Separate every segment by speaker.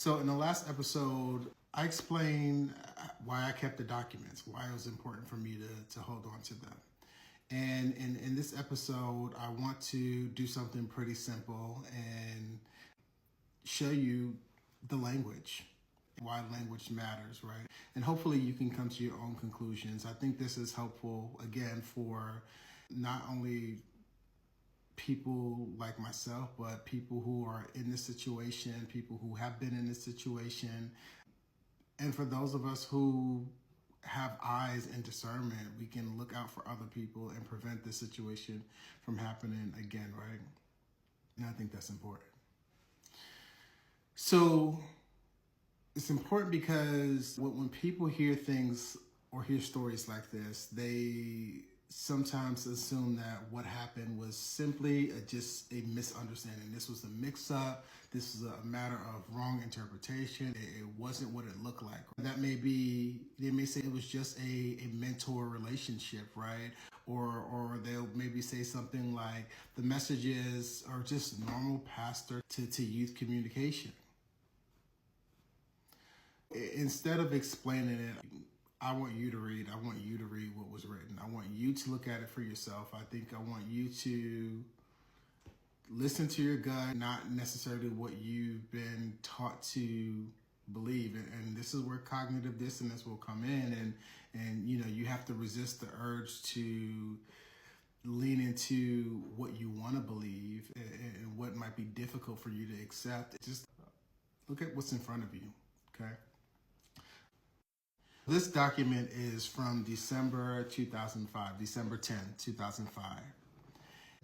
Speaker 1: So in the last episode, I explained why I kept the documents, why it was important for me to hold on to them. And in this episode, I want to do something pretty simple and show you the language, why language matters, right? And hopefully you can come to your own conclusions. I think this is helpful, again, for not only people like myself, but people who are in this situation, people who have been in this situation. And for those of us who have eyes and discernment, we can look out for other people and prevent this situation from happening again, right? And I think that's important. So it's important because when people hear things or hear stories like this, they sometimes assume that what happened was simply just a misunderstanding. This was a mix-up. This was a matter of wrong interpretation. It wasn't what it looked like. That may be, they may say it was just a mentor relationship, right? Or they'll maybe say something like the messages are just normal pastor to youth communication. Instead of explaining it, I want you to read what was written. I want you to look at it for yourself. I think I want you to listen to your gut, not necessarily what you've been taught to believe. And this is where cognitive dissonance will come in. And you know, you have to resist the urge to lean into what you want to believe and what might be difficult for you to accept. Just look at what's in front of you, okay? This document is from December 2005, December 10, 2005.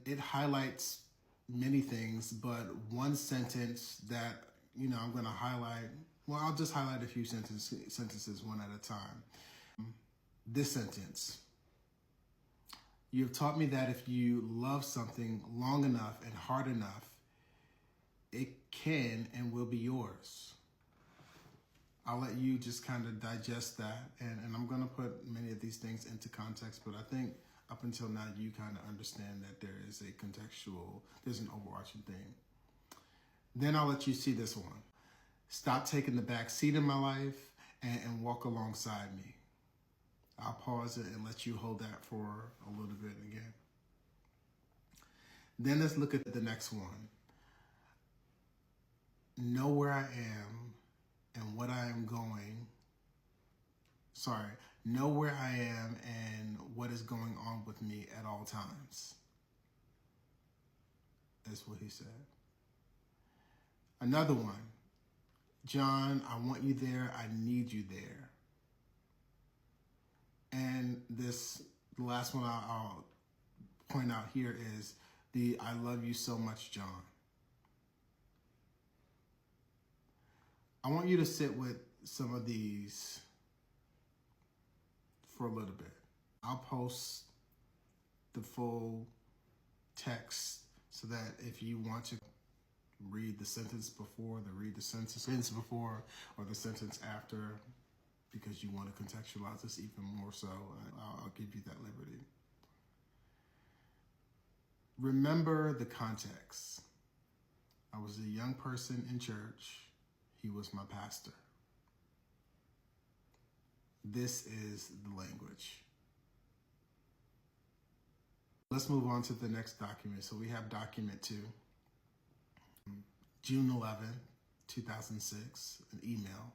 Speaker 1: It highlights many things, but one sentence that, you know, I'm going to highlight, well, I'll just highlight a few sentences one at a time. This sentence: you have taught me that if you love something long enough and hard enough, it can and will be yours. I'll let you just kind of digest that, and I'm going to put many of these things into context, but I think up until now you kind of understand that there is a contextual, there's an overarching thing. Then I'll let you see this one. Stop taking the back seat in my life and walk alongside me. I'll pause it and let you hold that for a little bit again. Then let's look at the next one. Know where I am and what I am going. Know where I am and what is going on with me at all times. That's what he said. Another one. John, I want you there. I need you there. And the last one I'll point out here is the I love you so much, John. I want you to sit with some of these for a little bit. I'll post the full text so that if you want to read the sentence before, read the sentence before or the sentence after, because you want to contextualize this even more so, I'll give you that liberty. Remember the context. I was a young person in church. He was my pastor. This is the language. Let's move on to the next document. So we have document 2. June 11, 2006, an email.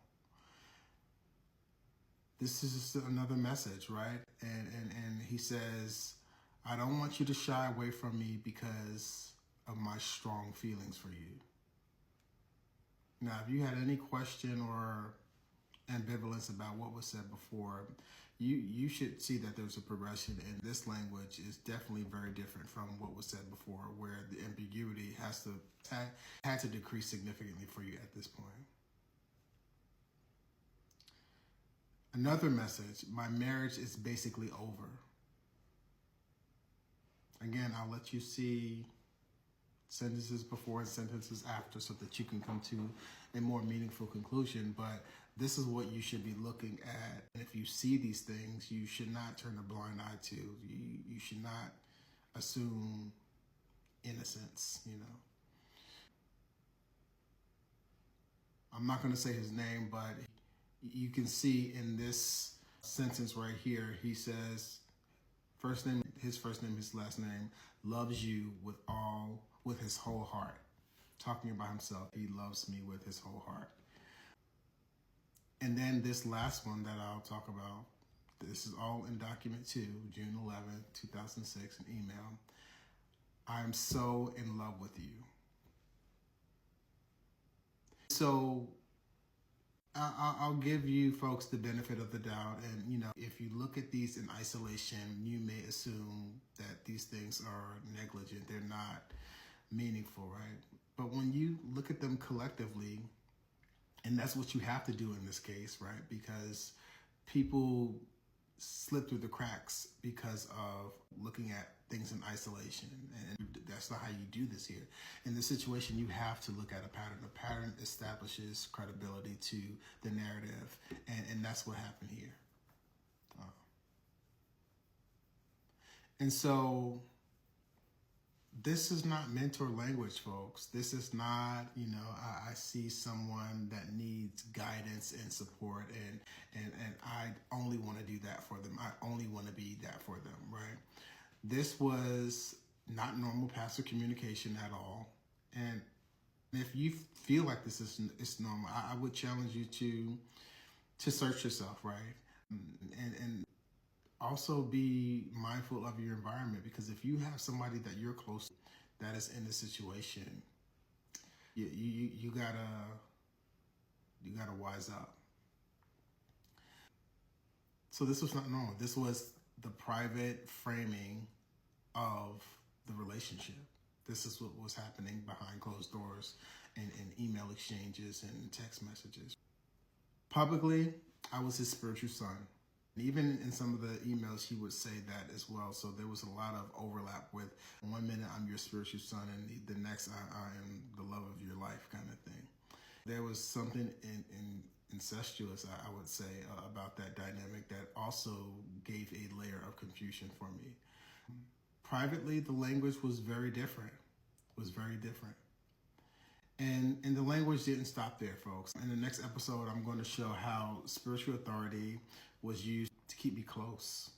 Speaker 1: This is just another message, right? And he says, I don't want you to shy away from me because of my strong feelings for you. Now, if you had any question or ambivalence about what was said before, you should see that there's a progression, and this language is definitely very different from what was said before, where the ambiguity had to decrease significantly for you at this point. Another message: my marriage is basically over. Again, I'll let you see sentences before and sentences after so that you can come to a more meaningful conclusion. But this is what you should be looking at. And if you see these things, you should not turn a blind eye to. You should not assume innocence, you know. I'm not going to say his name, but you can see in this sentence right here, he says, his first name, his last name, loves you with his whole heart. Talking about himself, he loves me with his whole heart. And then this last one that I'll talk about, this is all in document 2, June 11th, 2006, an email. I'm so in love with you. So I'll give you folks the benefit of the doubt. And, if you look at these in isolation, you may assume that these things are negligent. They're not meaningful, right? But when you look at them collectively, and that's what you have to do in this case, right? Because people slip through the cracks because of looking at things in isolation. And that's not how you do this here. In this situation, you have to look at a pattern. A pattern establishes credibility to the narrative. And that's what happened here. And so this is not mentor language, folks. This is not, I see someone that needs guidance and support, and I only want to do that for them. I only want to be that for them, right? This was not normal pastor communication at all. And if you feel like this is normal, I would challenge you to search yourself, right? And also be mindful of your environment, because if you have somebody that you're close to that is in this situation, you gotta wise up. So this was not normal. This was the private framing of the relationship. This is what was happening behind closed doors and email exchanges and text messages. Publicly, I was his spiritual son. Even in some of the emails, he would say that as well. So there was a lot of overlap with, one minute I'm your spiritual son, and the next I am the love of your life kind of thing. There was something incestuous, I would say, about that dynamic that also gave a layer of confusion for me. Privately, the language was very different. And the language didn't stop there, folks. In the next episode, I'm going to show how spiritual authority was used to keep me close.